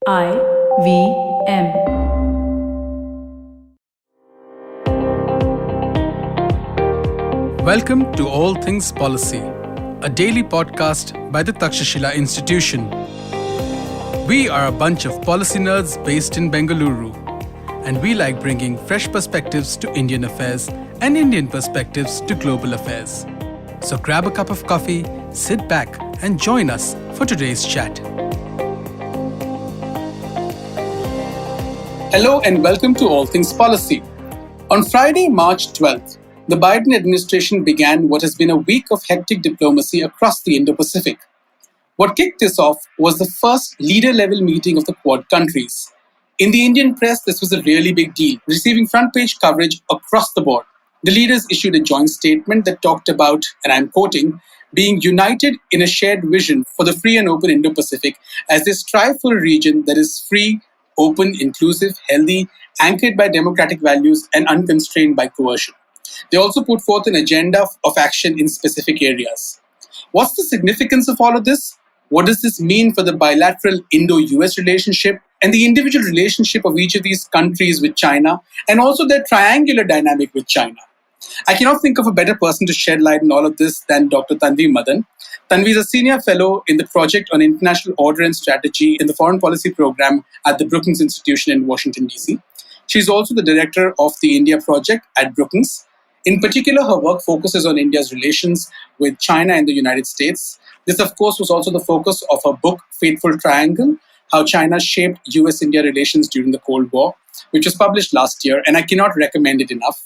IVM. Welcome to All Things Policy, a daily podcast by the Takshashila Institution. We are a bunch of policy nerds based in Bengaluru, and we like bringing fresh perspectives to Indian affairs and Indian perspectives to global affairs. So grab a cup of coffee, sit back, and join us for today's chat. Hello and welcome to All Things Policy. On Friday, March 12th, the Biden administration began what has been a week of hectic diplomacy across the Indo-Pacific. What kicked this off was the first leader-level meeting of the Quad countries. In the Indian press, this was a really big deal, receiving front-page coverage across the board. The leaders issued a joint statement that talked about, and I'm quoting, being united in a shared vision for the free and open Indo-Pacific as they strive for a region that is free, open, inclusive, healthy, anchored by democratic values and unconstrained by coercion. They also put forth an agenda of action in specific areas. What's the significance of all of this? What does this mean for the bilateral Indo-US relationship and the individual relationship of each of these countries with China, and also their triangular dynamic with China? I cannot think of a better person to shed light on all of this than Dr. Tanvi Madan. Tanvi is a senior fellow in the Project on International Order and Strategy in the Foreign Policy Program at the Brookings Institution in Washington, D.C. She's also the director of the India Project at Brookings. In particular, her work focuses on India's relations with China and the United States. This, of course, was also the focus of her book, Fateful Triangle, How China Shaped US-India Relations During the Cold War, which was published last year, and I cannot recommend it enough.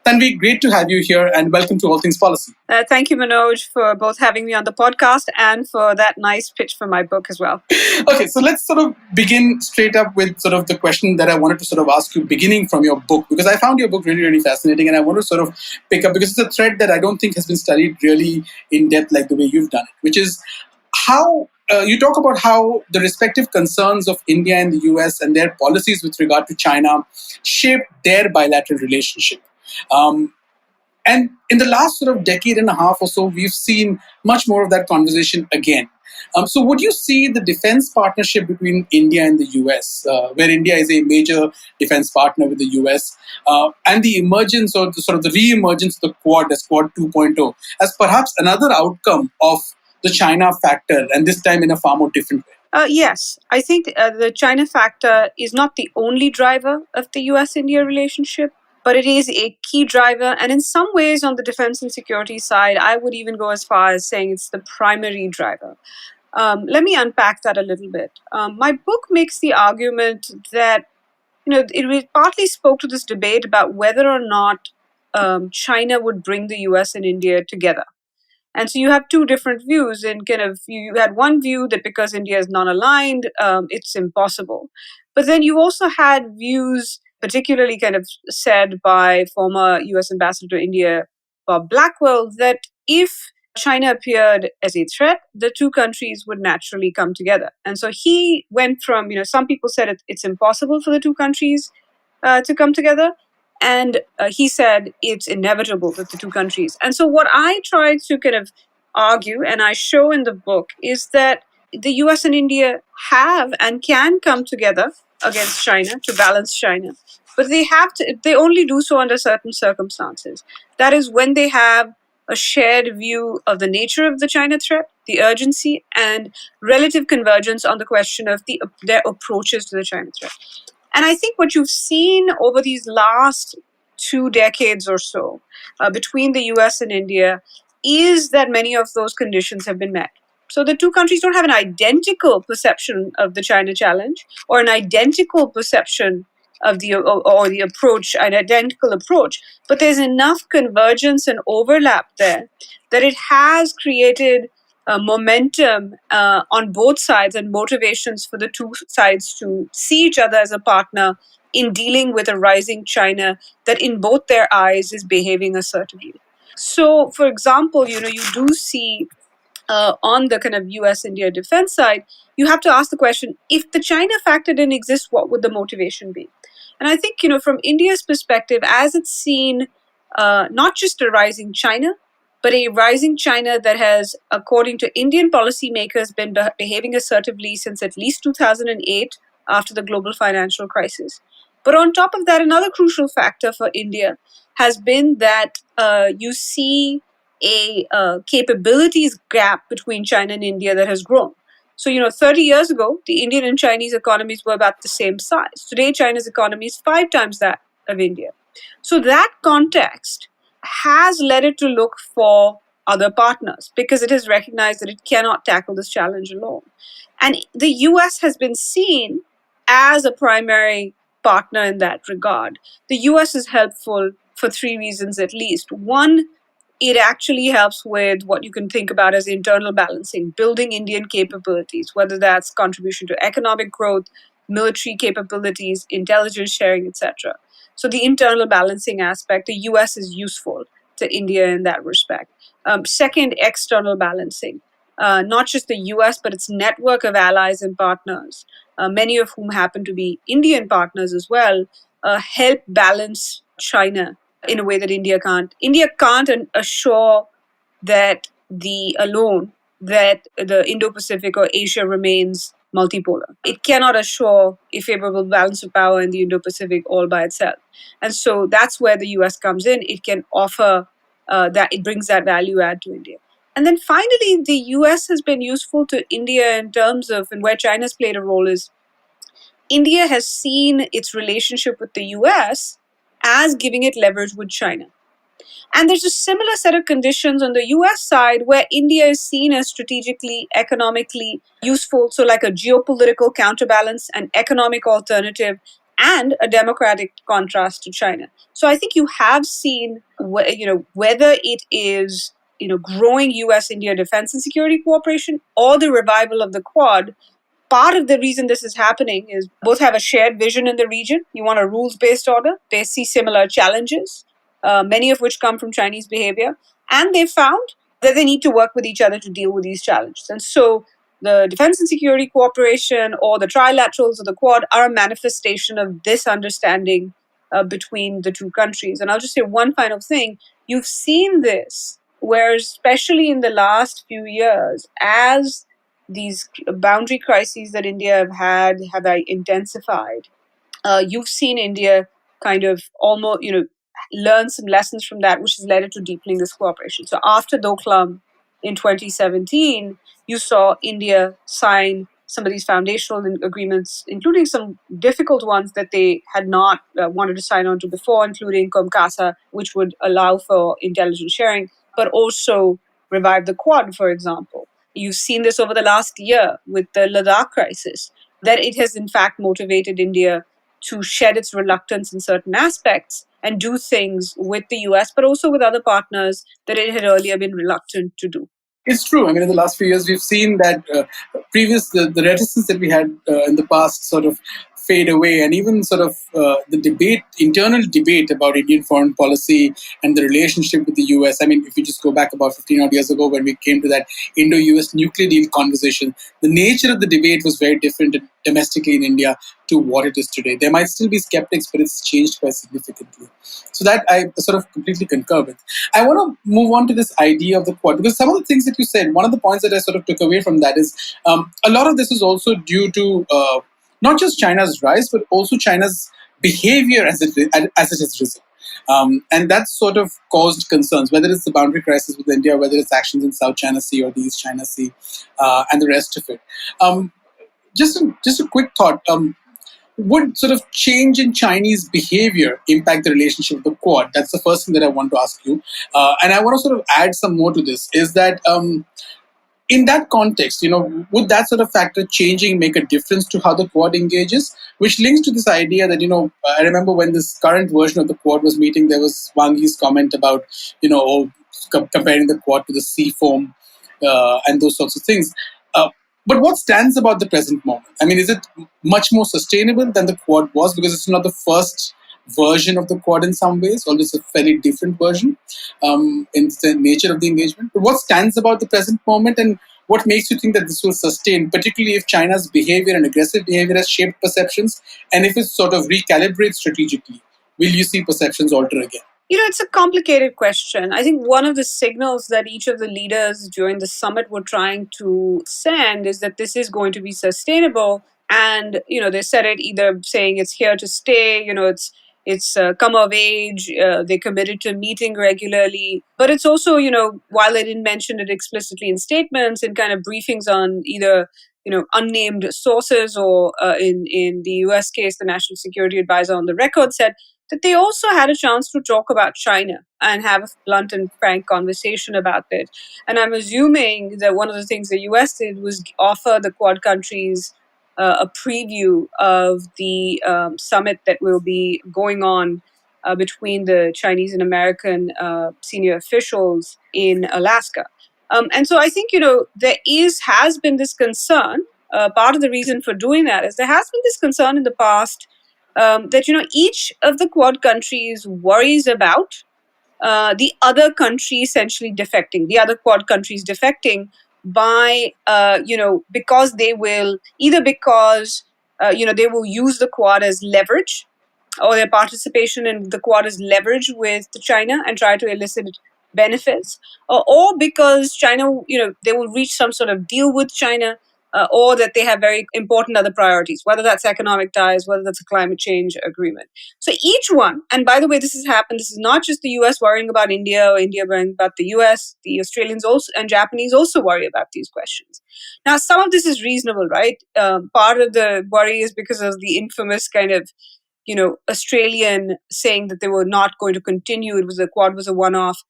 Tanvi, great to have you here, and welcome to All Things Policy. Thank you, Manoj, for both having me on the podcast and for that nice pitch for my book as well. Okay, so let's sort of begin straight up with sort of the question that I wanted to sort of ask you beginning from your book, because I found your book really, really fascinating, and I want to sort of pick up, because it's a thread that I don't think has been studied really in depth like the way you've done it, which is how you talk about how the respective concerns of India and the US and their policies with regard to China shaped their bilateral relationship. And in the last sort of decade and a half or so, we've seen much more of that conversation again. So would you see the defense partnership between India and the US, where India is a major defense partner with the US, and the emergence or the sort of the re-emergence of the Quad as Quad 2.0 as perhaps another outcome of the China factor, and this time in a far more different way? Yes, I think the China factor is not the only driver of the US-India relationship, but it is a key driver. And in some ways, on the defense and security side, I would even go as far as saying it's the primary driver. Let me unpack that a little bit. My book makes the argument that, it partly spoke to this debate about whether or not China would bring the US and India together. And so you have two different views, and kind of you had one view that because India is non-aligned, it's impossible. But then you also had views, particularly kind of said by former US Ambassador to India, Bob Blackwell, that if China appeared as a threat, the two countries would naturally come together. And so he went from, some people said it's impossible for the two countries to come together. And he said it's inevitable with the two countries. And so what I try to kind of argue, and I show in the book, is that the US and India have and can come together against China to balance China. But they only do so under certain circumstances. That is when they have a shared view of the nature of the China threat, the urgency, and relative convergence on the question of their approaches to the China threat. And I think what you've seen over these last 2 decades or so between the US and India is that many of those conditions have been met. So the two countries don't have an identical perception of the China challenge or an identical perception of the approach, an identical approach, but there's enough convergence and overlap there that it has created momentum on both sides and motivations for the two sides to see each other as a partner in dealing with a rising China that in both their eyes is behaving assertively. So, for example, you do see on the kind of US-India defense side, you have to ask the question, if the China factor didn't exist, what would the motivation be? And I think, from India's perspective, as it's seen not just a rising China, but a rising China that has, according to Indian policymakers, been behaving assertively since at least 2008 after the global financial crisis. But on top of that, another crucial factor for India has been that you see a capabilities gap between China and India that has grown. So, 30 years ago, the Indian and Chinese economies were about the same size. Today, China's economy is 5 times that of India. So, that context has led it to look for other partners because it has recognized that it cannot tackle this challenge alone. And the US has been seen as a primary partner in that regard. The US is helpful for 3 reasons at least. One, it actually helps with what you can think about as internal balancing, building Indian capabilities, whether that's contribution to economic growth, military capabilities, intelligence sharing, etc. So the internal balancing aspect, the US is useful to India in that respect. Second, external balancing. Not just the US, but its network of allies and partners, many of whom happen to be Indian partners as well, help balance China in a way that India can't. India can't assure that the Indo-Pacific or Asia remains multipolar. It cannot assure a favorable balance of power in the Indo-Pacific all by itself. And so that's where the US comes in. It can offer that, it brings that value add to India. And then finally, the US has been useful to India in terms of, and where China's played a role is, India has seen its relationship with the US as giving it leverage with China. And there's a similar set of conditions on the US side where India is seen as strategically, economically useful. So, like a geopolitical counterbalance, an economic alternative, and a democratic contrast to China. So, I think you have seen, whether it is, growing US India defense and security cooperation or the revival of the Quad. Part of the reason this is happening is both have a shared vision in the region. You want a rules-based order. They see similar challenges, many of which come from Chinese behavior. And they found that they need to work with each other to deal with these challenges. And so the defense and security cooperation or the trilaterals or the Quad are a manifestation of this understanding between the two countries. And I'll just say one final thing. You've seen this where, especially in the last few years, as these boundary crises that India have intensified. You've seen India kind of almost, learn some lessons from that, which has led it to deepening this cooperation. So after Doklam in 2017, you saw India sign some of these foundational agreements, including some difficult ones that they had not wanted to sign on to before, including Comcasa, which would allow for intelligence sharing, but also revive the Quad, for example. You've seen this over the last year with the Ladakh crisis, that it has in fact motivated India to shed its reluctance in certain aspects and do things with the US, but also with other partners that it had earlier been reluctant to do. It's true. I mean, in the last few years, we've seen that the reticence that we had in the past sort of fade away, and even sort of the internal debate about Indian foreign policy and the relationship with the US. I mean, if you just go back about 15 odd years ago when we came to that Indo-US nuclear deal conversation, the nature of the debate was very different domestically in India to what it is today. There might still be skeptics, but it's changed quite significantly. So that I sort of completely concur with. I want to move on to this idea of the Quad, because some of the things that you said, one of the points that I sort of took away from that is a lot of this is also due to not just China's rise, but also China's behavior as it has risen. And that's sort of caused concerns, whether it's the boundary crisis with India, whether it's actions in South China Sea or the East China Sea, and the rest of it. Just a quick thought. Would sort of change in Chinese behavior impact the relationship with the Quad? That's the first thing that I want to ask you. And I want to sort of add some more to this, is that in that context, would that sort of factor changing make a difference to how the Quad engages? Which links to this idea that, I remember when this current version of the Quad was meeting, there was Wang Yi's comment about, comparing the Quad to the sea foam and those sorts of things. But what stands about the present moment? I mean, is it much more sustainable than the Quad was? Because it's not the first version of the Quad in some ways, although it's a fairly different version in the nature of the engagement. But what stands about the present moment, and what makes you think that this will sustain, particularly if China's behavior and aggressive behavior has shaped perceptions, and if it sort of recalibrates strategically, will you see perceptions alter again? It's a complicated question. I think one of the signals that each of the leaders during the summit were trying to send is that this is going to be sustainable, And they said it either saying it's here to stay, it's come of age, they committed to meeting regularly. But it's also, while they didn't mention it explicitly in statements, in kind of briefings on either unnamed sources, or in the US case, the National Security Advisor on the record said that they also had a chance to talk about China and have a blunt and frank conversation about it. And I'm assuming that one of the things the US did was offer the Quad countries a preview of the summit that will be going on between the Chinese and American senior officials in Alaska. And so I think, there has been this concern. Part of the reason for doing that is there has been this concern in the past that, each of the Quad countries worries about the other country essentially defecting, the other Quad countries defecting by, because they will, either because, they will use the Quad as leverage, or their participation in the Quad as leverage with China and try to elicit benefits, or because China, they will reach some sort of deal with China, or that they have very important other priorities, whether that's economic ties, whether that's a climate change agreement. So each one, and by the way, this has happened. This is not just the US worrying about India, or India worrying about the US. The Australians also and Japanese also worry about these questions. Now, some of this is reasonable, right? Part of the worry is because of the infamous kind of Australian saying that they were not going to continue. It was the Quad was a one-off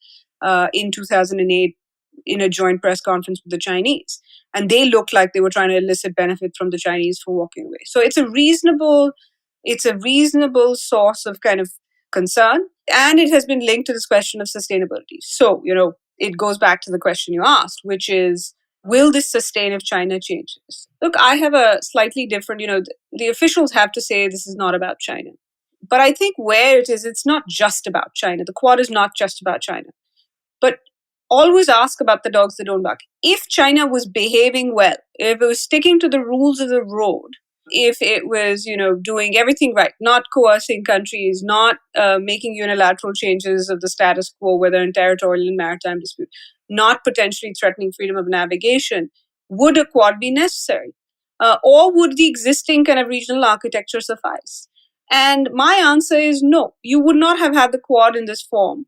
in 2008 in a joint press conference with the Chinese, and they looked like they were trying to elicit benefit from the Chinese for walking away. So it's a reasonable source of kind of concern, and it has been linked to this question of sustainability. So it goes back to the question you asked, which is, will this sustain if China changes? Look, I have a slightly different, the officials have to say this is not about China. But I think where it is, it's not just about China. The Quad is not just about China. But always ask about the dogs that don't bark. If China was behaving well, if it was sticking to the rules of the road, if it was, doing everything right, not coercing countries, not making unilateral changes of the status quo, whether in territorial and maritime dispute, not potentially threatening freedom of navigation, would a Quad be necessary? Or would the existing kind of regional architecture suffice? And my answer is no. You would not have had the Quad in this form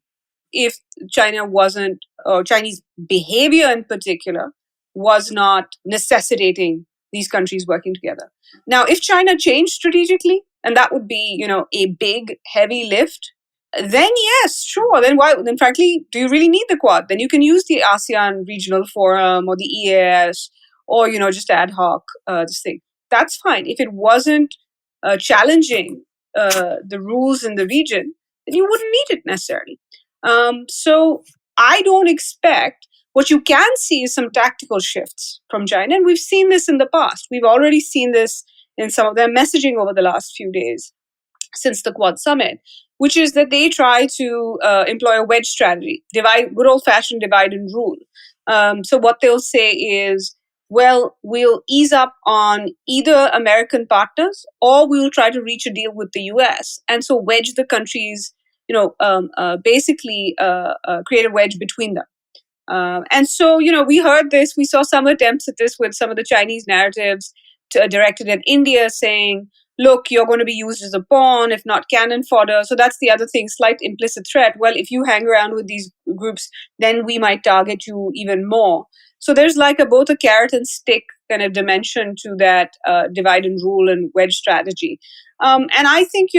if China wasn't, or Chinese behavior in particular, was not necessitating these countries working together. Now, if China changed strategically, and that would be, a big, heavy lift, then yes, sure. Then why? Then frankly, do you really need the Quad? Then you can use the ASEAN Regional Forum or the EAS, or just ad hoc this thing. That's fine. If it wasn't challenging the rules in the region, then you wouldn't need it necessarily. So I don't expect. What you can see is some tactical shifts from China, and we've seen this in the past. We've already seen this in some of their messaging over the last few days since the Quad Summit, which is that they try to employ a wedge strategy, good old-fashioned divide and rule. So what they'll say is, well, we'll ease up on either American partners, or we'll try to reach a deal with the US, and so wedge the countries, basically create a wedge between them. And so, we heard this, we saw some attempts at this with some of the Chinese narratives directed at India saying, look, you're going to be used as a pawn, if not cannon fodder. So that's the other thing, slight implicit threat. Well, if you hang around with these groups, then we might target you even more. So there's like both a carrot and stick kind of dimension to that divide and rule and wedge strategy. And I think,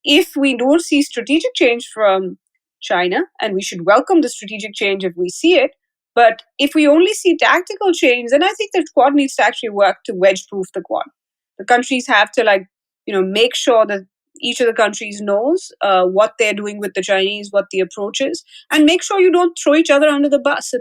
if we don't see strategic change from China, and we should welcome the strategic change if we see it, but if we only see tactical change, then I think the Quad needs to actually work to wedge-proof the Quad. The countries have to make sure that each of the countries knows what they're doing with the Chinese, what the approach is, and make sure you don't throw each other under the bus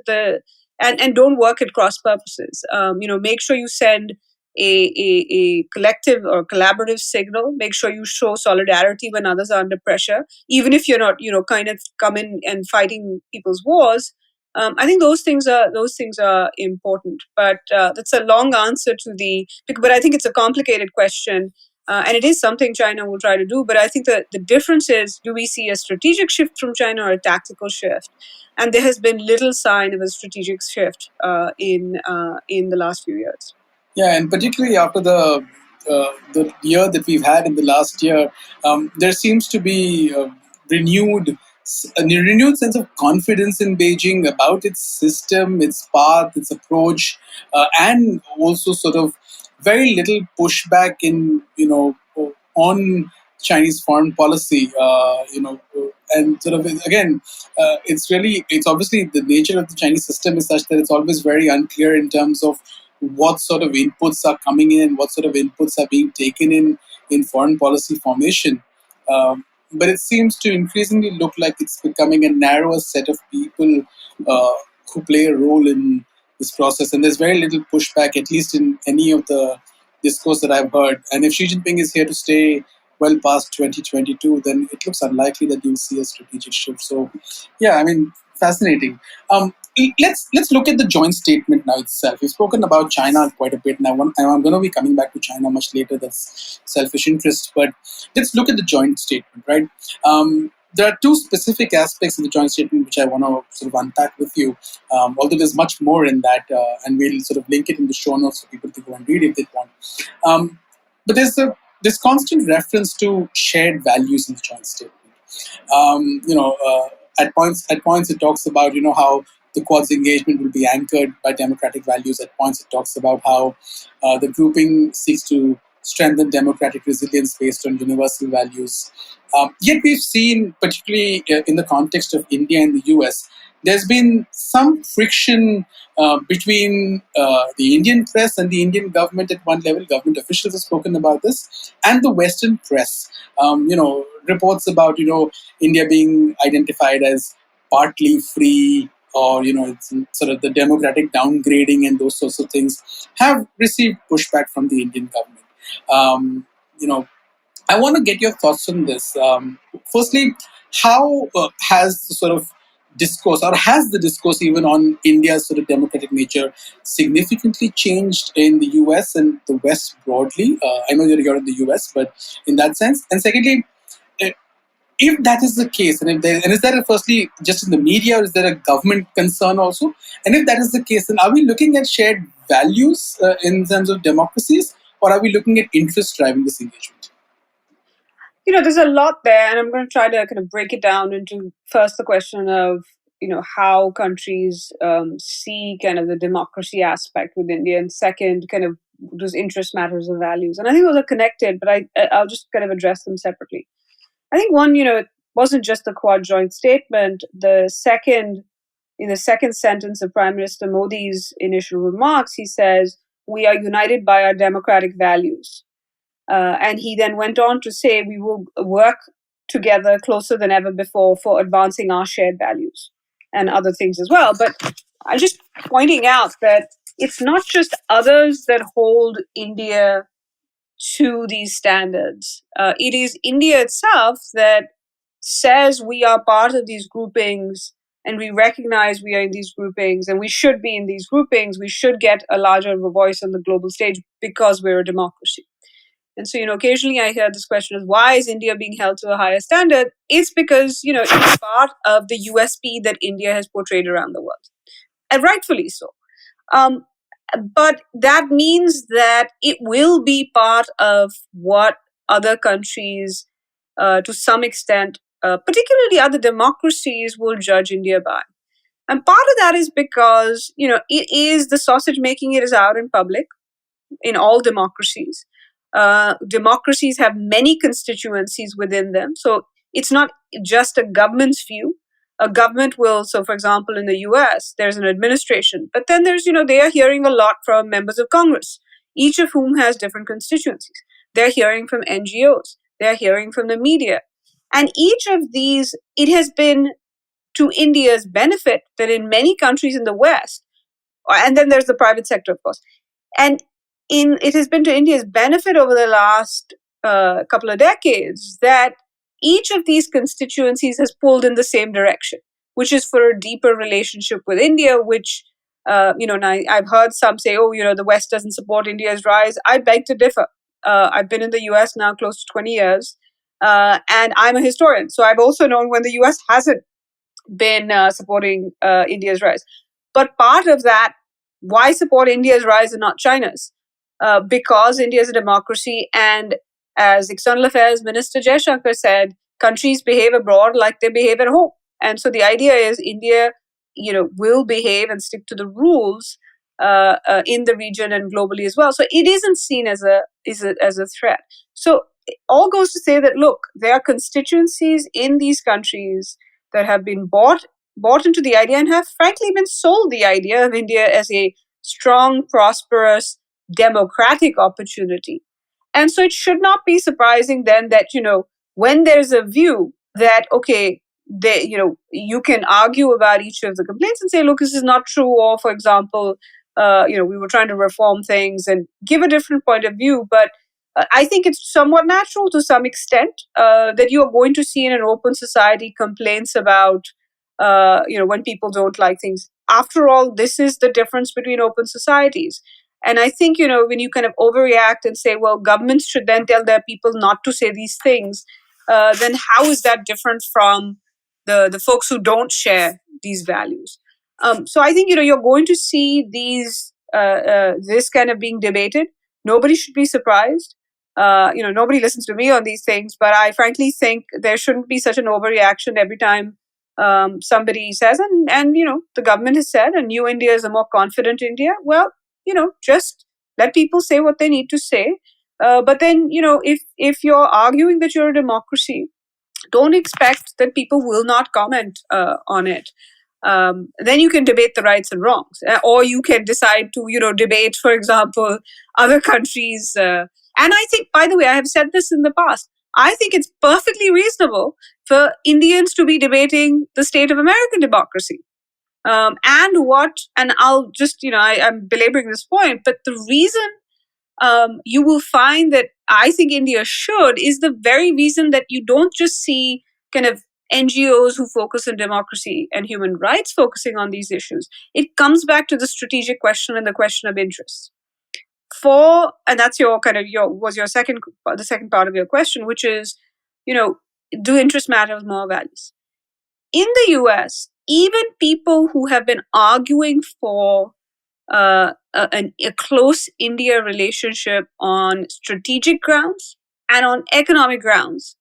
and don't work at cross purposes. Make sure you send a collective or collaborative signal. Make sure you show solidarity when others are under pressure, even if you're not, kind of coming and fighting people's wars. I think those things are important. But that's a long answer but I think it's a complicated question. And it is something China will try to do. But I think that the difference is, do we see a strategic shift from China or a tactical shift? And there has been little sign of a strategic shift in the last few years. Yeah, and particularly after the the year that we've had in the last year, there seems to be renewed a renewed sense of confidence in Beijing about its system, its path, its approach, and also sort of very little pushback in on Chinese foreign policy. And sort of again, it's obviously the nature of the Chinese system is such that it's always very unclear in terms of what sort of inputs are coming in and what sort of inputs are being taken in foreign policy formation. But it seems to increasingly look like it's becoming a narrower set of people uh, who play a role in this process. And there's very little pushback, at least in any of the discourse that I've heard. And if Xi Jinping is here to stay well past 2022, then it looks unlikely that you'll see a strategic shift. So, yeah, I mean, fascinating. Let's look at the joint statement now itself. We've spoken about China quite a bit, and I'm going to be coming back to China much later. That's selfish interest, but let's look at the joint statement, right? There are two specific aspects of the joint statement which I want to sort of unpack with you. Although there's much more in that, and we'll sort of link it in the show notes so people can go and read it if they want. But there's constant reference to shared values in the joint statement. Um, you know, uh, at points it talks about how the Quad's engagement will be anchored by democratic values. At points it talks about how the grouping seeks to strengthen democratic resilience based on universal values. Yet we've seen, particularly in the context of India and the US, there's been some friction between the Indian press and the Indian government at one level. Government officials have spoken about this, and the Western press. Reports about India being identified as partly free, or it's sort of the democratic downgrading and those sorts of things have received pushback from the Indian government. Um, you know, I want to get your thoughts on this. Firstly, how has the sort of discourse, or has the discourse even on India's sort of democratic nature, significantly changed in the US and the West broadly? I know you're in the US, but in that sense. And secondly, eh, if that is the case, and is there firstly just in the media, or is there a government concern also? And if that is the case, then are we looking at shared values in terms of democracies, or are we looking at interest driving this engagement? There's a lot there, and I'm going to try to kind of break it down into first the question of how countries see kind of the democracy aspect with India, and second, kind of those interest matters of values. And I think those are connected, but I'll just kind of address them separately. I think one, it wasn't just the Quad joint statement. In the second sentence of Prime Minister Modi's initial remarks, he says, "We are united by our democratic values." And he then went on to say, "We will work together closer than ever before for advancing our shared values," and other things as well. But I'm just pointing out that it's not just others that hold India to these standards. It is India itself that says we are part of these groupings, and we recognize we are in these groupings, and we should be in these groupings. We should get a larger voice on the global stage because we're a democracy. And so, occasionally I hear this question of why is India being held to a higher standard? It's because, it's part of the USP that India has portrayed around the world, and rightfully so. Um, but that means that it will be part of what other countries, to some extent, particularly other democracies, will judge India by. And part of that is because, it is the sausage making it is out in public in all democracies. Democracies have many constituencies within them. So it's not just a government's view. A government will, so for example, in the US, there's an administration, but then there's, they are hearing a lot from members of Congress, each of whom has different constituencies. They're hearing from NGOs, they're hearing from the media. And each of these, it has been to India's benefit that in many countries in the West, and then there's the private sector, of course, and it has been to India's benefit over the last couple of decades that each of these constituencies has pulled in the same direction, which is for a deeper relationship with India, which, now I've heard some say, oh, the West doesn't support India's rise. I beg to differ. I've been in the US now close to 20 years, and I'm a historian. So I've also known when the US hasn't been supporting India's rise. But part of that, why support India's rise and not China's? because India is a democracy. And as External Affairs Minister Jaishankar said, countries behave abroad like they behave at home. And so the idea is India, will behave and stick to the rules in the region and globally as well. So it isn't seen as a threat. So it all goes to say that, look, there are constituencies in these countries that have been bought into the idea and have frankly been sold the idea of India as a strong, prosperous, democratic opportunity. And so it should not be surprising then that, when there's a view that, okay, you can argue about each of the complaints and say, look, this is not true. Or, for example, we were trying to reform things and give a different point of view. But I think it's somewhat natural to some extent that you are going to see in an open society complaints about, when people don't like things. After all, this is the difference between open societies. And I think, when you kind of overreact and say, well, governments should then tell their people not to say these things, then how is that different from the folks who don't share these values? So I think, you're going to see this kind of being debated. Nobody should be surprised. Nobody listens to me on these things, but I frankly think there shouldn't be such an overreaction every time somebody says, and the government has said, a new India is a more confident India. Well, just let people say what they need to say. But then, if you're arguing that you're a democracy, don't expect that people will not comment on it. Then you can debate the rights and wrongs, or you can decide to, debate, for example, other countries. And I think, by the way, I have said this in the past. I think it's perfectly reasonable for Indians to be debating the state of American democracy. And I'll just, I'm belaboring this point, but the reason you will find that I think India should is the very reason that you don't just see kind of NGOs who focus on democracy and human rights focusing on these issues. It comes back to the strategic question and the question of interest. And that's the second part of your question, which is, do interest matter more values? In the US, even people who have been arguing for a close India relationship on strategic grounds and on economic grounds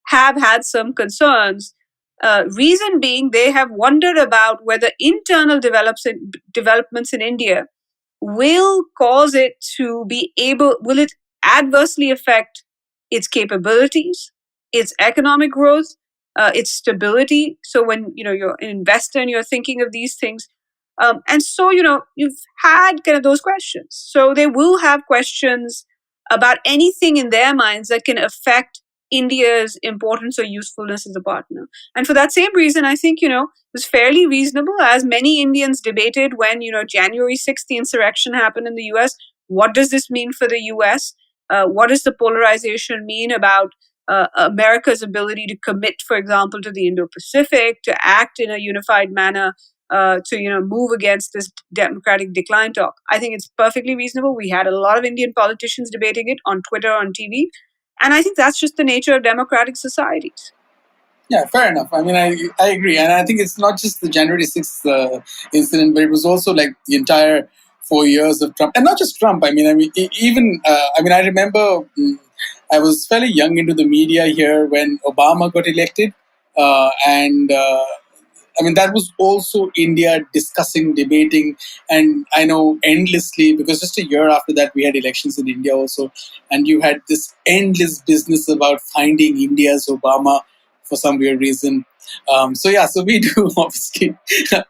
have had some concerns. Reason being, they have wondered about whether internal developments in India will cause it to be will it adversely affect its capabilities, its economic growth, its stability. So when you're an investor and you're thinking of these things, and so you've had kind of those questions. So they will have questions about anything in their minds that can affect India's importance or usefulness as a partner. And for that same reason, I think it was fairly reasonable, as many Indians debated when January 6th, the insurrection happened in the US. What does this mean for the US? What does the polarization mean about America's ability to commit, for example, to the Indo-Pacific, to act in a unified manner, to move against this democratic decline talk? I think it's perfectly reasonable. We had a lot of Indian politicians debating it on Twitter, on TV, and I think that's just the nature of democratic societies. Yeah, fair enough. I mean, I agree. And I think it's not just the January 6th incident, but it was also like the entire 4 years of Trump. And not just Trump. I mean, even, I remember I was fairly young into the media here when Obama got elected. That was also India discussing, debating, and I know endlessly, because just a year after that, we had elections in India also. And you had this endless business about finding India's Obama for some weird reason. So we do obviously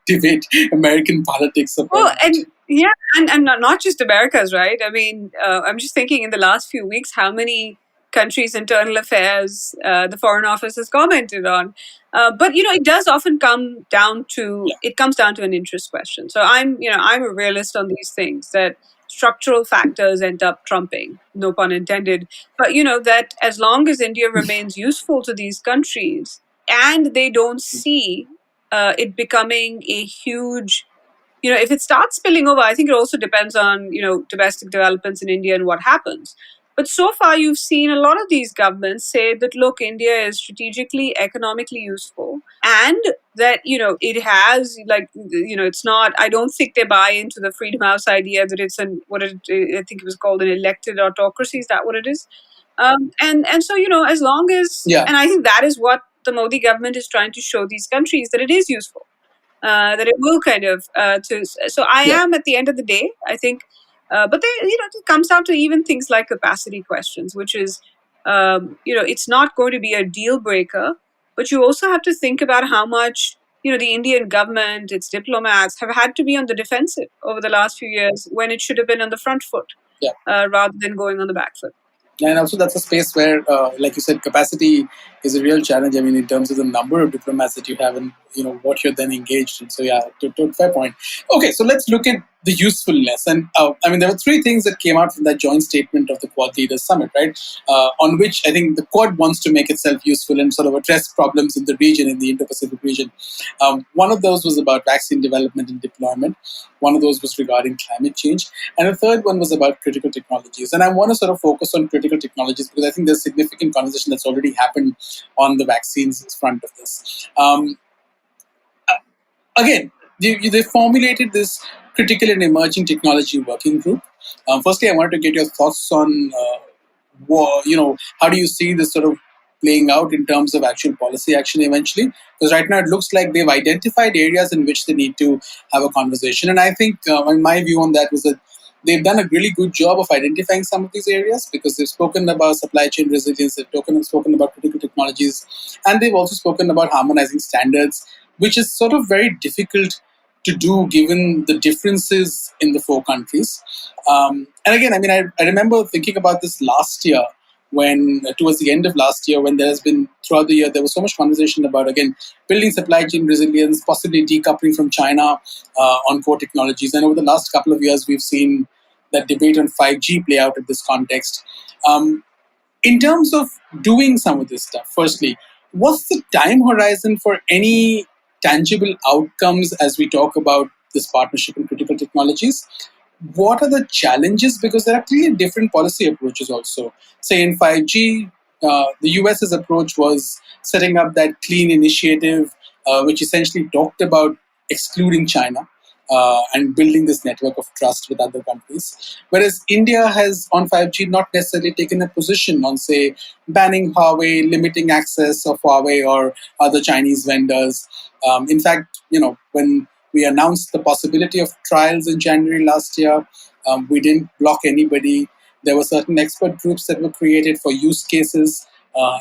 debate American politics. And not just America's, right? I mean, I'm just thinking in the last few weeks how many countries' internal affairs the Foreign Office has commented on. But it does often come down to an interest question. So I'm a realist on these things, that structural factors end up trumping, no pun intended. But that as long as India remains useful to these countries and they don't see it becoming a huge, if it starts spilling over, I think it also depends on domestic developments in India and what happens. But so far, you've seen a lot of these governments say that, look, India is strategically, economically useful, and that, it has, it's not, I don't think they buy into the Freedom House idea that it's I think it was called an elected autocracy. Is that what it is? And so, as long as, and I think that is what the Modi government is trying to show these countries, that it is useful. That it will kind of so I am, at the end of the day, I think, but it comes down to even things like capacity questions, which is, it's not going to be a deal breaker, but you also have to think about how much, the Indian government, its diplomats have had to be on the defensive over the last few years, when it should have been on the front foot, rather than going on the back foot. And also, that's a space where, like you said, capacity is a real challenge. I mean, in terms of the number of diplomats that you have and, what you're then engaged in. So, yeah, fair point. Okay, so let's look at the usefulness. And, there were three things that came out from that joint statement of the Quad Leaders Summit, right? On which I think the Quad wants to make itself useful and sort of address problems in the region, in the Indo-Pacific region. One of those was about vaccine development and deployment. One of those was regarding climate change. And the third one was about critical technologies. And I want to sort of focus on critical technologies because I think there's significant conversation that's already happened on the vaccines front of this. Again, they formulated this critical and emerging technology working group. Firstly, I wanted to get your thoughts on, how do you see this sort of playing out in terms of actual policy action eventually? Because right now it looks like they've identified areas in which they need to have a conversation. And I think my view on that was that they've done a really good job of identifying some of these areas because they've spoken about supply chain resilience, they've spoken about critical technologies, and they've also spoken about harmonizing standards, which is sort of very difficult to do given the differences in the four countries. And again, I remember thinking about this last year when, towards the end of last year, when there has been, throughout the year, there was so much conversation about, again, building supply chain resilience, possibly decoupling from China on core technologies. And over the last couple of years, we've seen that debate on 5G play out in this context. In terms of doing some of this stuff, firstly, what's the time horizon for any tangible outcomes as we talk about this partnership in critical technologies? What are the challenges? Because there are clearly different policy approaches also. Say in 5G, the US's approach was setting up that clean initiative, which essentially talked about excluding China and building this network of trust with other countries. Whereas India has, on 5G, not necessarily taken a position on, say, banning Huawei, limiting access of Huawei or other Chinese vendors. In fact, when we announced the possibility of trials in January last year, we didn't block anybody. There were certain expert groups that were created for use cases,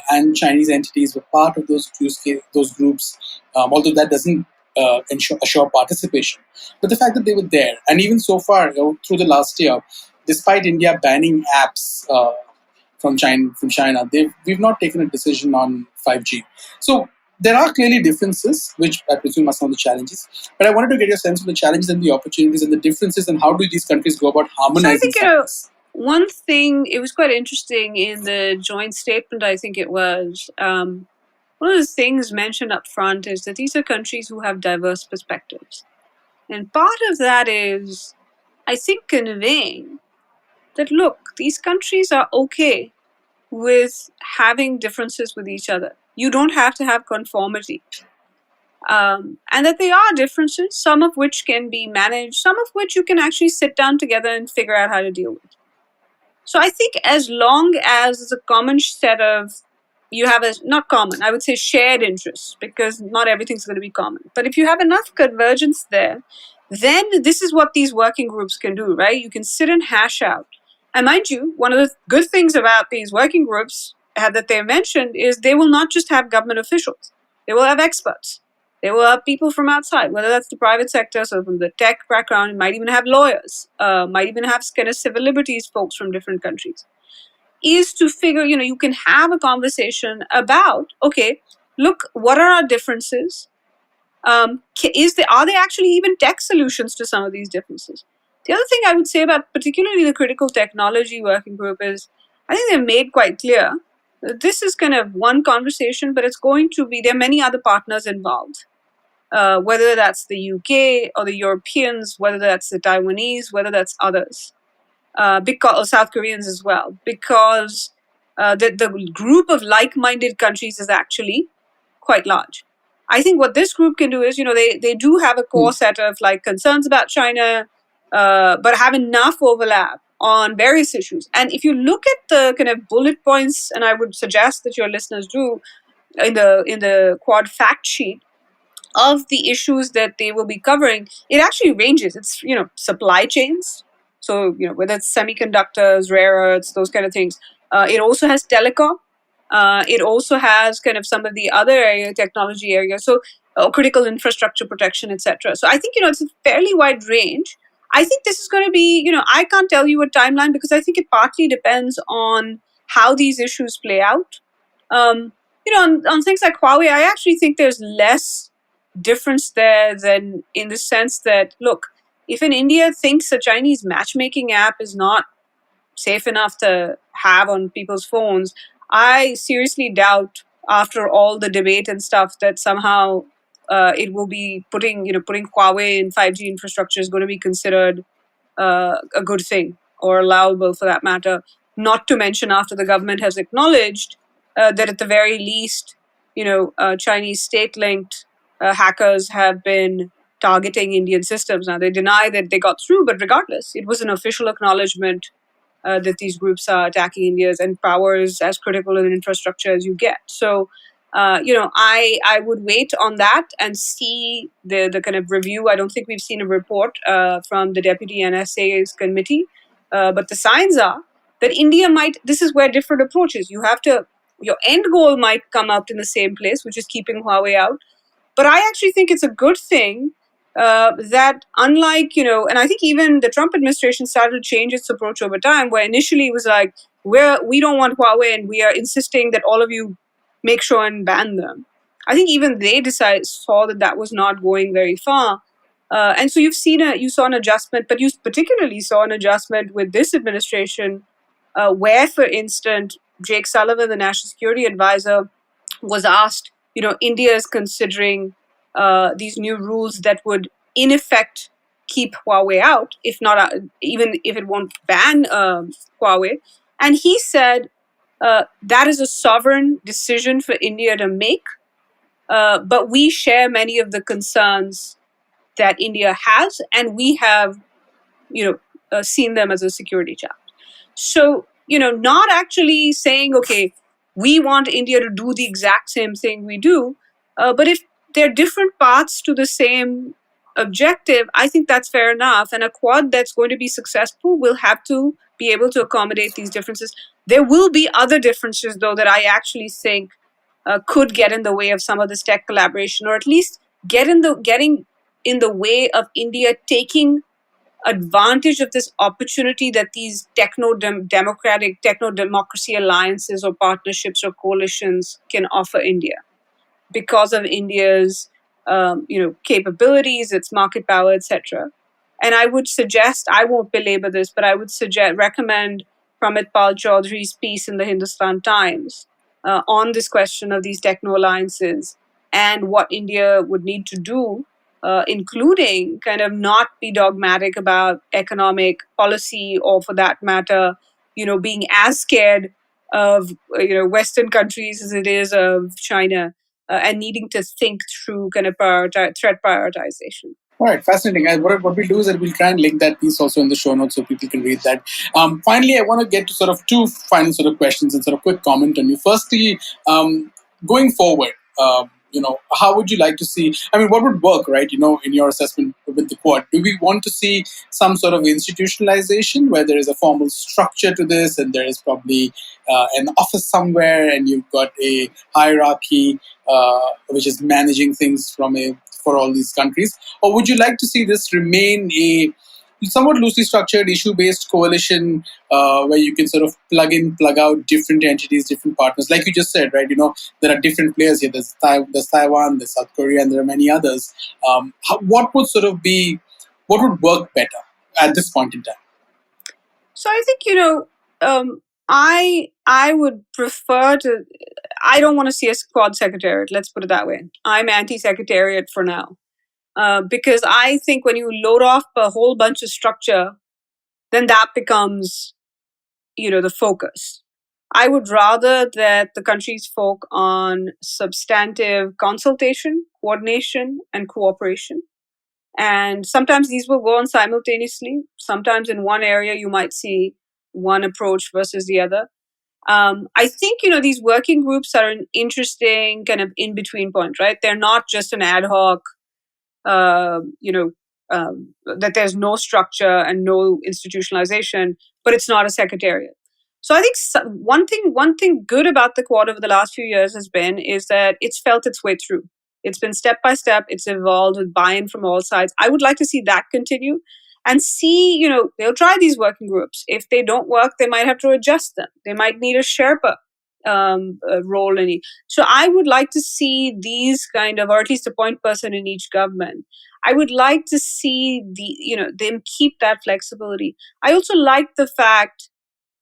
and Chinese entities were part of those groups, although that doesn't assure participation. But the fact that they were there, and even so far, through the last year, despite India banning apps from China, we've not taken a decision on 5G. So there are clearly differences, which I presume are some of the challenges. But I wanted to get your sense of the challenges and the opportunities and the differences, and how do these countries go about harmonizing this? One thing, it was quite interesting in the joint statement, I think it was, one of the things mentioned up front is that these are countries who have diverse perspectives. And part of that is, I think, conveying that, look, these countries are okay with having differences with each other. You don't have to have conformity. And that there are differences, some of which can be managed, some of which you can actually sit down together and figure out how to deal with. So I think as long as there's a common set of, you have not common, I would say shared interests, because not everything's going to be common. But if you have enough convergence there, then this is what these working groups can do, right? You can sit and hash out. And mind you, one of the good things about these working groups that they mentioned is they will not just have government officials. They will have experts. They will have people from outside, whether that's the private sector, so from the tech background, it might even have lawyers, might even have kind of civil liberties folks from different countries. Is to figure, you can have a conversation about, okay, look, what are our differences? Are there actually even tech solutions to some of these differences? The other thing I would say about particularly the critical technology working group is, I think they've made quite clear that this is kind of one conversation, but it's going to be, there are many other partners involved. Whether that's the UK or the Europeans, whether that's the Taiwanese, whether that's others. because South Koreans as well, because the group of like-minded countries is actually quite large. I think what this group can do is, they do have a core set of like concerns about China, but have enough overlap on various issues. And if you look at the kind of bullet points, and I would suggest that your listeners do in the Quad fact sheet of the issues that they will be covering, it actually ranges. It's supply chains, so whether it's semiconductors, rare earths, those kind of things. It also has telecom. It also has kind of some of the other technology areas, so critical infrastructure protection, etc. So I think it's a fairly wide range. I think this is going to be, I can't tell you a timeline because I think it partly depends on how these issues play out. On things like Huawei, I actually think there's less difference there than in the sense that, look, if in India thinks a Chinese matchmaking app is not safe enough to have on people's phones, I seriously doubt after all the debate and stuff that somehow it will be putting Huawei in 5G infrastructure is going to be considered a good thing or allowable for that matter. Not to mention after the government has acknowledged that at the very least, Chinese state-linked hackers have been targeting Indian systems. Now they deny that they got through, but regardless, it was an official acknowledgement that these groups are attacking India's and powers as critical an infrastructure as you get. So, I would wait on that and see the kind of review. I don't think we've seen a report from the Deputy NSA's committee, but the signs are that India might. This is where different approaches. Your end goal might come out in the same place, which is keeping Huawei out. But I actually think it's a good thing that unlike, and I think even the Trump administration started to change its approach over time, where initially it was like, we don't want Huawei and we are insisting that all of you make sure and ban them. I think even they saw that was not going very far. And so you saw an adjustment, but you particularly saw an adjustment with this administration, where, for instance, Jake Sullivan, the national security advisor, was asked, India is considering these new rules that would, in effect, keep Huawei out, if not even if it won't ban Huawei. And he said that is a sovereign decision for India to make, but we share many of the concerns that India has, and we have, seen them as a security challenge. So, not actually saying, okay, we want India to do the exact same thing we do, but if there are different paths to the same objective, I think that's fair enough. And a Quad that's going to be successful will have to be able to accommodate these differences. There will be other differences, though, that I actually think could get in the way of some of this tech collaboration, or at least getting in the way of India taking advantage of this opportunity that these techno-democratic, techno-democracy alliances or partnerships or coalitions can offer India because of India's capabilities, its market power, etc. And I would suggest, I won't belabor this, but I would recommend Pramit Pal Chaudhary's piece in the Hindustan Times on this question of these techno alliances and what India would need to do, including kind of not be dogmatic about economic policy, or for that matter, being as scared of Western countries as it is of China, and needing to think through kind of threat prioritization. All right, fascinating. What we'll do is that we'll try and link that piece also in the show notes so people can read that. Finally, I want to get to sort of two final sort of questions and sort of quick comment on you. Firstly, going forward, how would you like to see, I mean, what would work, right, in your assessment with the Quad? Do we want to see some sort of institutionalization where there is a formal structure to this and there is probably an office somewhere and you've got a hierarchy which is managing things for all these countries? Or would you like to see this remain a somewhat loosely structured issue-based coalition where you can sort of plug in, plug out different entities, different partners? Like you just said, right? There are different players here. There's Taiwan, there's South Korea, and there are many others. What would work better at this point in time? So I think, I would prefer to. I don't want to see a Quad secretariat. Let's put it that way. I'm anti-secretariat for now. Because I think when you load off a whole bunch of structure then that becomes, the focus. I would rather that the countries focus on substantive consultation, coordination, and cooperation. And sometimes these will go on simultaneously. Sometimes in one area, you might see one approach versus the other. I think, these working groups are an interesting kind of in between point, right? They're not just an ad hoc, uh, you know, that there's no structure and no institutionalization, but it's not a secretariat. So I think one thing good about the Quad over the last few years is that it's felt its way through. It's been step by step. It's evolved with buy-in from all sides. I would like to see that continue, and see, they'll try these working groups. If they don't work, they might have to adjust them. They might need a Sherpa role in it. So I would like to see these kind of, or at least a point person in each government. I would like to see them keep that flexibility. I also like the fact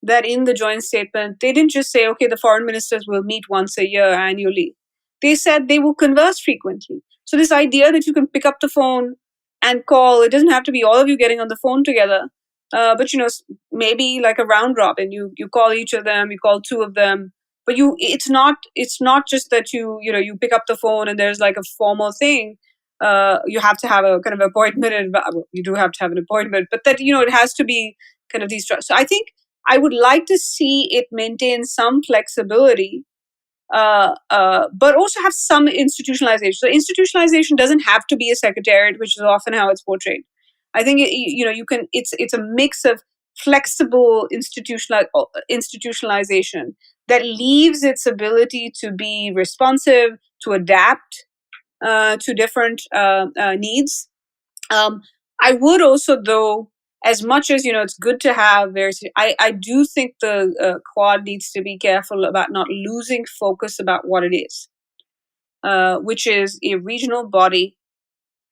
that in the joint statement, they didn't just say, okay, the foreign ministers will meet once a year annually. They said they will converse frequently. So this idea that you can pick up the phone and call, it doesn't have to be all of you getting on the phone together, but maybe like a round robin. You call each of them, you call two of them, but it's not just that you pick up the phone and there's like a formal thing. You have to have a kind of appointment, and you do have to have an appointment, but that it has to be kind of these. So I think I would like to see it maintain some flexibility, but also have some institutionalization. So institutionalization doesn't have to be a secretariat, which is often how it's portrayed. I think you can. It's a mix of flexible institutionalization that leaves its ability to be responsive, to adapt to different needs. I would also, though, as much as it's good to have various, I do think the Quad needs to be careful about not losing focus about what it is, which is a regional body,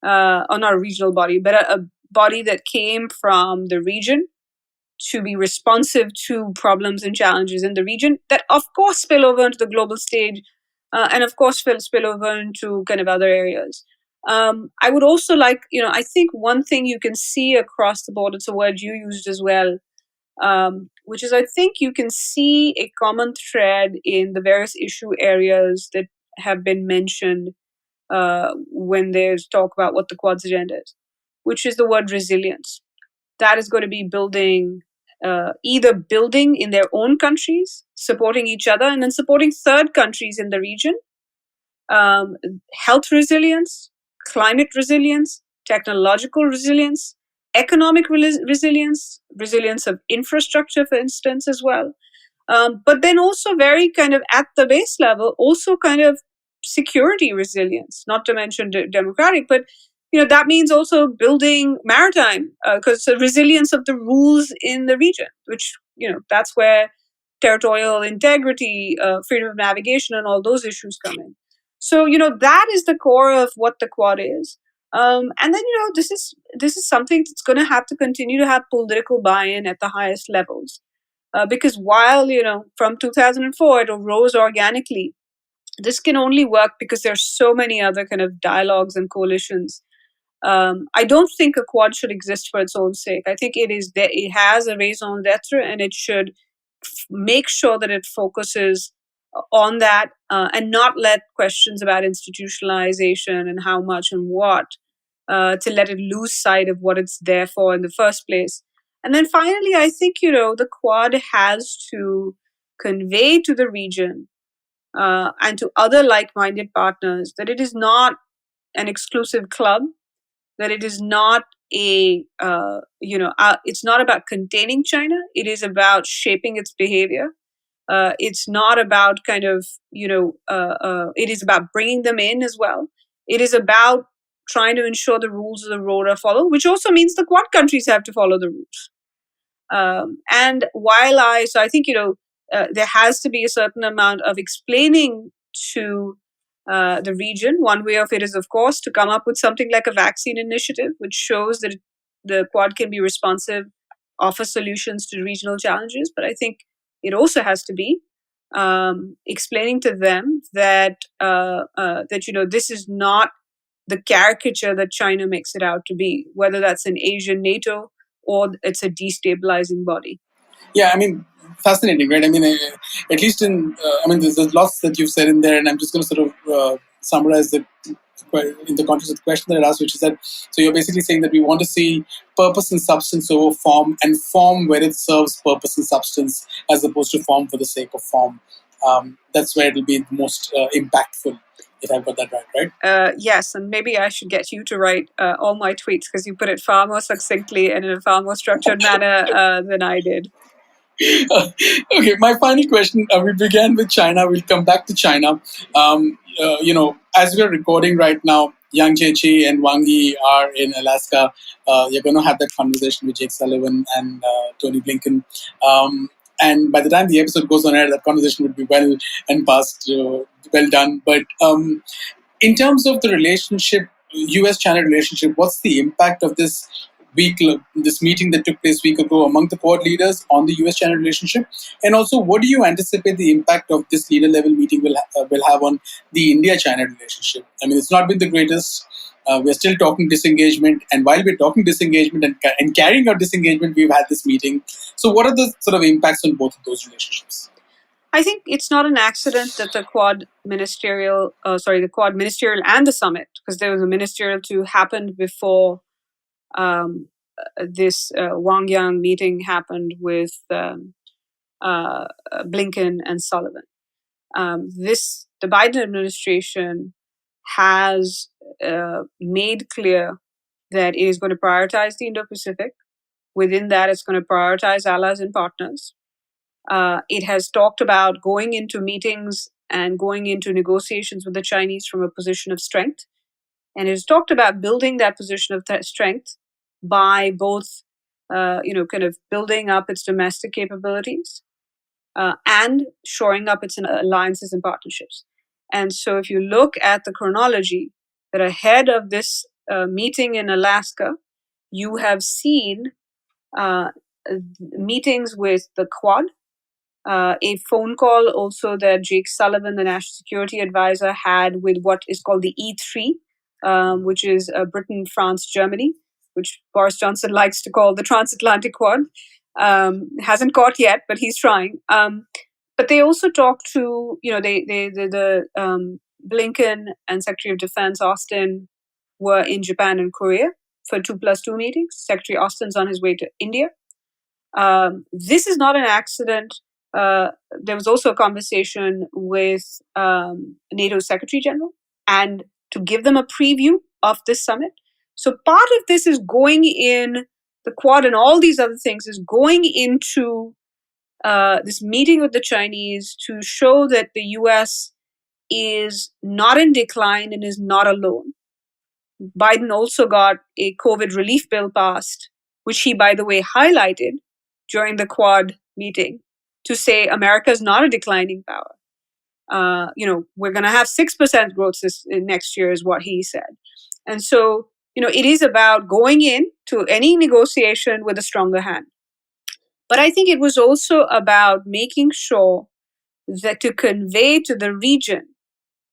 or not a regional body, but a body that came from the region to be responsive to problems and challenges in the region that, of course, spill over into the global stage, and of course, spill over into kind of other areas. I would also like, I think one thing you can see across the board, it's a word you used as well, which is I think you can see a common thread in the various issue areas that have been mentioned when there's talk about what the Quad's agenda is, which is the word resilience. That is going to be building, either building in their own countries, supporting each other, and then supporting third countries in the region. Health resilience, climate resilience, technological resilience, economic resilience of infrastructure, for instance, as well. But then also very kind of at the base level, also kind of security resilience, not to mention democratic, but that means also building maritime, because the resilience of the rules in the region, which that's where territorial integrity, freedom of navigation, and all those issues come in. So that is the core of what the Quad is. And then this is something that's going to have to continue to have political buy-in at the highest levels, because while from 2004 it arose organically, this can only work because there's so many other kind of dialogues and coalitions. I don't think a Quad should exist for its own sake. I think it has a raison d'etre, and it should make sure that it focuses on that, and not let questions about institutionalization and how much and what, to let it lose sight of what it's there for in the first place. And then finally, I think the Quad has to convey to the region, and to other like-minded partners, that it is not an exclusive club, that it is not it's not about containing China. It is about shaping its behavior. It's not about kind of, it is about bringing them in as well. It is about trying to ensure the rules of the road are followed, which also means the Quad countries have to follow the rules. And so I think, there has to be a certain amount of explaining to the region. One way of it is, of course, to come up with something like a vaccine initiative, which shows that the Quad can be responsive, offer solutions to regional challenges. But I think it also has to be explaining to them that this is not the caricature that China makes it out to be, whether that's an Asian NATO or it's a destabilizing body. Yeah, I mean, fascinating, right? I mean, at least there's lots that you've said in there, and I'm just going to sort of summarize the in the context of the question that I asked, which is that so you're basically saying that we want to see purpose and substance over form, and form where it serves purpose and substance, as opposed to form for the sake of form. That's where it'll be the most impactful. If I've got that right? Yes, and maybe I should get you to write all my tweets because you put it far more succinctly and in a far more structured manner than I did. Okay, my final question. We began with China. We'll come back to China. As we're recording right now, Yang Jiechi and Wang Yi are in Alaska. You're going to have that conversation with Jake Sullivan and Tony Blinken. And by the time the episode goes on air, that conversation would be well and past, well done. But in terms of the relationship, US-China relationship, what's the impact of this meeting that took place a week ago among the Quad leaders on the US-China relationship? And also, what do you anticipate the impact of this leader-level meeting will have on the India-China relationship? I mean, it's not been the greatest. We're still talking disengagement. And while we're talking disengagement and carrying out disengagement, we've had this meeting. So what are the sort of impacts on both of those relationships? I think it's not an accident that the Quad ministerial and the summit, because there was a ministerial too, happened before this Wang Yang meeting happened with Blinken and Sullivan. The Biden administration has made clear that it is going to prioritize the Indo-Pacific. Within that, it's going to prioritize allies and partners. It has talked about going into meetings and going into negotiations with the Chinese from a position of strength. And it has talked about building that position of strength by both, kind of building up its domestic capabilities and shoring up its alliances and partnerships. And so if you look at the chronology, that ahead of this meeting in Alaska, you have seen meetings with the Quad, a phone call also that Jake Sullivan, the national security advisor, had with what is called the E3, which is Britain, France, Germany, which Boris Johnson likes to call the transatlantic Quad. Hasn't caught yet, but he's trying. But they also talked to, Blinken and Secretary of Defense Austin were in Japan and Korea for 2+2 meetings. Secretary Austin's on his way to India. This is not an accident. There was also a conversation with NATO Secretary General, and to give them a preview of this summit. So part of this is going in the Quad and all these other things is going into this meeting with the Chinese to show that the US is not in decline and is not alone. Biden also got a COVID relief bill passed, which he, by the way, highlighted during the Quad meeting to say America is not a declining power. We're going to have 6% growth next year is what he said. And so, it is about going in to any negotiation with a stronger hand. But I think it was also about making sure that to convey to the region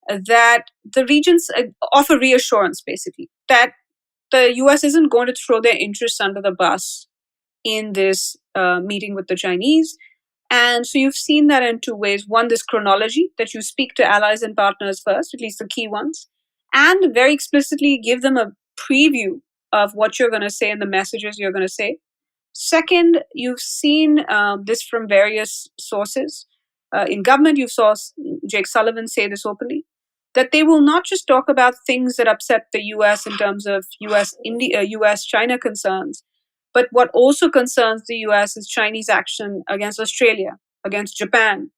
that the regions offer reassurance, basically, that the US isn't going to throw their interests under the bus in this meeting with the Chinese. And so you've seen that in two ways. One, this chronology, that you speak to allies and partners first, at least the key ones, and very explicitly give them a preview of what you're going to say and the messages you're going to say. Second, you've seen this from various sources. In government, you saw Jake Sullivan say this openly, that they will not just talk about things that upset the US in terms of US-China concerns, but what also concerns the US is Chinese action against Australia, against Japan,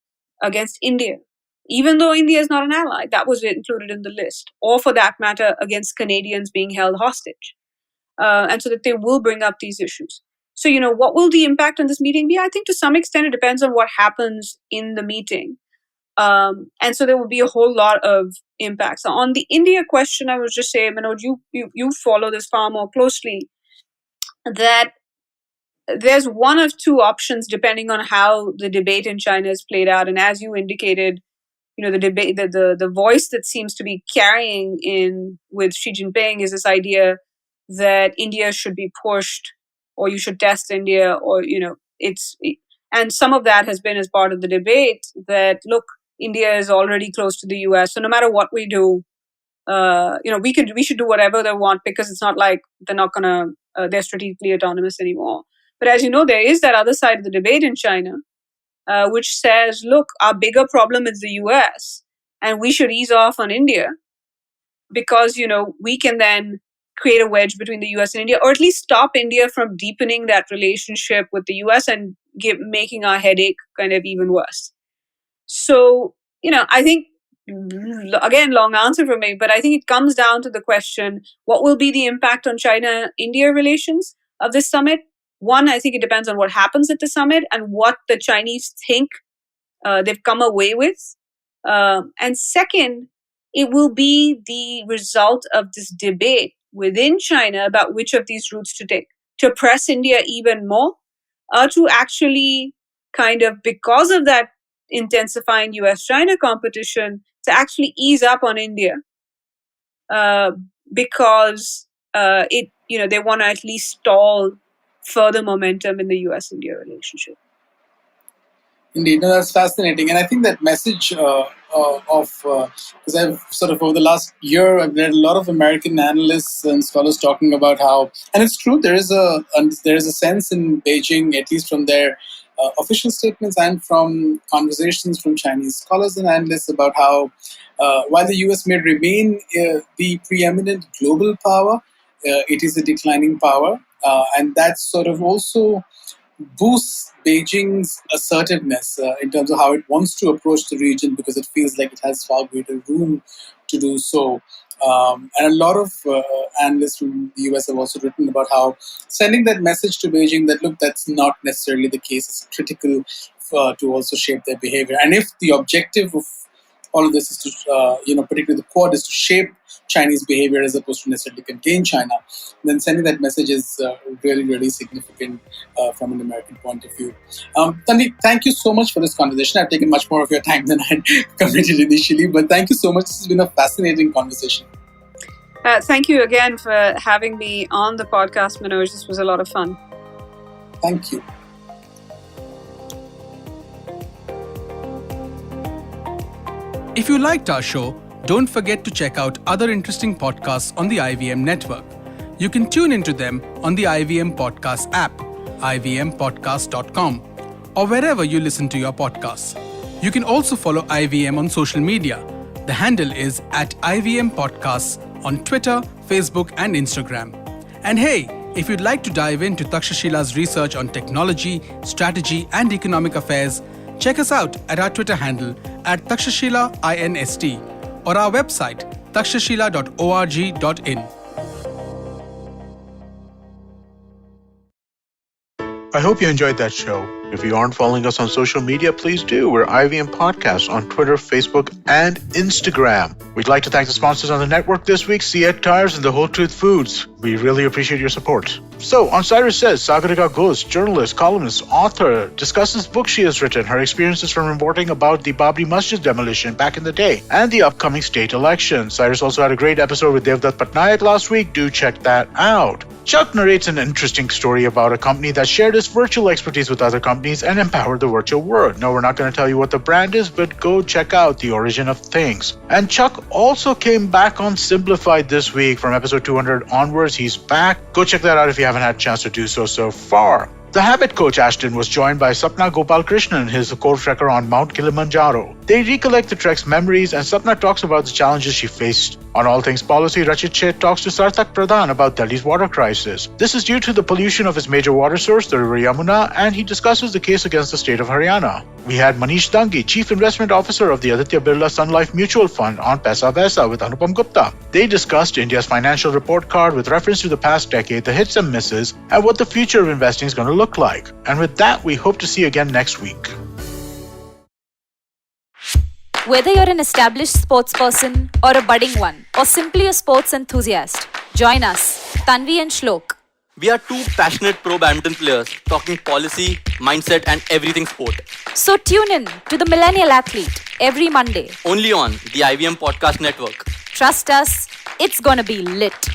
against India. Even though India is not an ally, that was included in the list. Or for that matter, against Canadians being held hostage. And so that they will bring up these issues. So, what will the impact on this meeting be? I think to some extent it depends on what happens in the meeting. And so there will be a whole lot of impacts. On the India question, I would just say, Manoj, you follow this far more closely, that there's one of two options depending on how the debate in China is played out. And as you indicated, the debate, the voice that seems to be carrying in with Xi Jinping is this idea that India should be pushed or you should test India, or, and some of that has been as part of the debate that, look, India is already close to the US. So no matter what we do, we should do whatever they want, because it's not like they're strategically autonomous anymore. But as you know, there is that other side of the debate in China, which says, look, our bigger problem is the US, and we should ease off on India, because, we can then create a wedge between the US and India, or at least stop India from deepening that relationship with the US and making our headache kind of even worse. So, I think, again, long answer from me, but I think it comes down to the question, what will be the impact on China-India relations of this summit? One, I think it depends on what happens at the summit and what the Chinese think they've come away with. And second, it will be the result of this debate within China about which of these routes to take, to press India even more, or to actually kind of, because of that intensifying US-China competition, to actually ease up on India, because they want to at least stall further momentum in the US-India relationship. Indeed, no, that's fascinating, and I think that message because I've sort of over the last year I've read a lot of American analysts and scholars talking about how, and it's true, there is a sense in Beijing, at least from their official statements and from conversations from Chinese scholars and analysts, about how while the US may remain the preeminent global power, it is a declining power, and that's sort of also boosts Beijing's assertiveness in terms of how it wants to approach the region, because it feels like it has far greater room to do so. And a lot of analysts from the US have also written about how sending that message to Beijing that, look, that's not necessarily the case, is critical to also shape their behavior. And if the objective of all of this is to, particularly the Quad, is to shape Chinese behavior as opposed to necessarily contain China, then sending that message is really, really significant from an American point of view. Tanvi, thank you so much for this conversation. I've taken much more of your time than I committed initially, but thank you so much. This has been a fascinating conversation. Thank you again for having me on the podcast, Manoj. This was a lot of fun. Thank you. If you liked our show, don't forget to check out other interesting podcasts on the IVM network. You can tune into them on the IVM Podcast app, ivmpodcast.com, or wherever you listen to your podcasts. You can also follow IVM on social media. The handle is @IVM Podcasts on Twitter, Facebook, and Instagram. And hey, if you'd like to dive into Takshashila's research on technology, strategy, and economic affairs, check us out at our Twitter handle @TakshashilaINST or our website takshashila.org.in. I hope you enjoyed that show. If you aren't following us on social media, please do. We're IVM Podcasts on Twitter, Facebook, and Instagram. We'd like to thank the sponsors on the network this week, Siet Tires and The Whole Truth Foods. We really appreciate your support. So, on Cyrus Says, Sagarika Ghosh, journalist, columnist, author, discusses books she has written, her experiences from reporting about the Babri Masjid demolition back in the day, and the upcoming state election. Cyrus also had a great episode with Devdutt Patnaik last week. Do check that out. Chuck narrates an interesting story about a company that shared its virtual expertise with other companies and empowered the virtual world. No, we're not going to tell you what the brand is, but go check out The Origin of Things. And Chuck also came back on Simplified this week from episode 200 onwards. He's back. Go check that out if you haven't had a chance to do so far. The Habit Coach Ashton was joined by Sapna Gopalkrishnan, his co-trekker on Mount Kilimanjaro. They recollect the trek's memories, and Sapna talks about the challenges she faced. On All Things Policy, Rachit Sheth talks to Sarthak Pradhan about Delhi's water crisis. This is due to the pollution of his major water source, the river Yamuna, and he discusses the case against the state of Haryana. We had Manish Dangi, Chief Investment Officer of the Aditya Birla Sun Life Mutual Fund, on Paisa Vaisa with Anupam Gupta. They discussed India's financial report card with reference to the past decade, the hits and misses, and what the future of investing is going to look like. And with that, we hope to see you again next week. Whether you're an established sports person or a budding one, or simply a sports enthusiast, join us, Tanvi and Shlok. We are two passionate pro badminton players talking policy, mindset, and everything sport. So tune in to the Millennial Athlete every Monday. Only on the IVM Podcast Network. Trust us, it's gonna be lit.